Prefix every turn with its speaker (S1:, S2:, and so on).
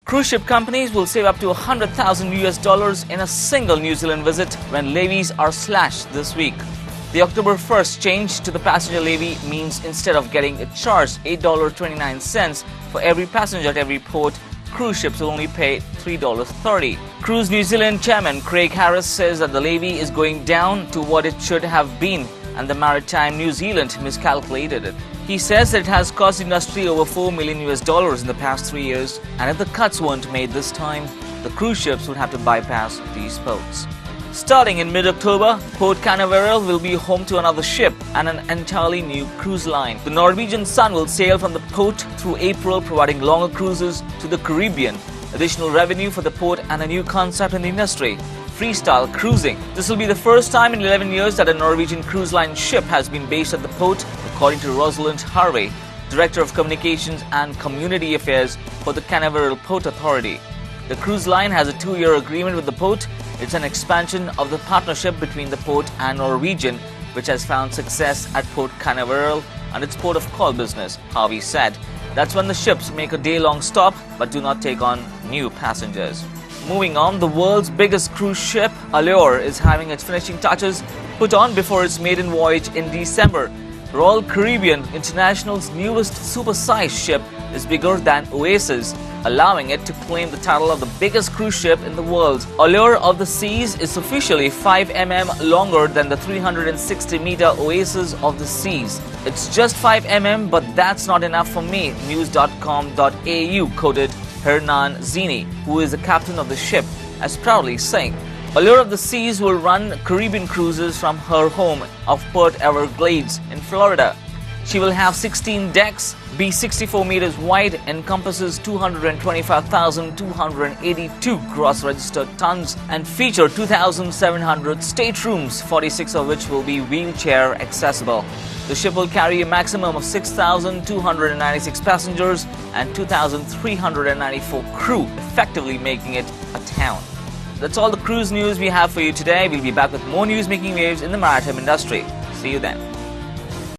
S1: Cruise ship companies will save up to $100,000 in a single New Zealand visit when levies are slashed this week. The October 1st change to the passenger levy means instead of getting charged $8.29 for every passenger at every port, cruise ships will only pay $3.30. Cruise New Zealand chairman Craig Harris says that the levy is going down to what it should have been, and the Maritime New Zealand miscalculated it. He says that it has cost the industry over $4 million in the past 3 years, and if the cuts weren't made this time, the cruise ships would have to bypass these ports. Starting in mid-October, Port Canaveral will be home to another ship and an entirely new cruise line. The Norwegian Sun will sail from the port through April, providing longer cruises to the Caribbean, additional revenue for the port and a new concept in the industry: freestyle cruising. This will be the first time in 11 years that a Norwegian cruise line ship has been based at the port, according to Rosalind Harvey, Director of Communications and Community Affairs for the Canaveral Port Authority. The cruise line has a 2-year agreement with the port. It's an expansion of the partnership between the port and Norwegian, which has found success at Port Canaveral and its port of call business, Harvey said. That's when the ships make a day-long stop but do not take on new passengers. Moving on, the world's biggest cruise ship, Allure, is having its finishing touches put on before its maiden voyage in December. Royal Caribbean International's newest super-sized ship is bigger than Oasis, allowing it to claim the title of the biggest cruise ship in the world. Allure of the Seas is officially 5 mm longer than the 360-meter Oasis of the Seas. It's just 5 mm, but that's not enough for me, news.com.au quoted Hernan Zini, who is the captain of the ship, as proudly saying, Allure of the Seas will run Caribbean cruises from her home of Port Everglades in Florida. She will have 16 decks, be 64 meters wide, encompasses 225,282 gross registered tons, and feature 2,700 staterooms, 46 of which will be wheelchair accessible. The ship will carry a maximum of 6,296 passengers and 2,394 crew, effectively making it a town. That's all the cruise news we have for you today. We'll be back with more news making waves in the maritime industry. See you then.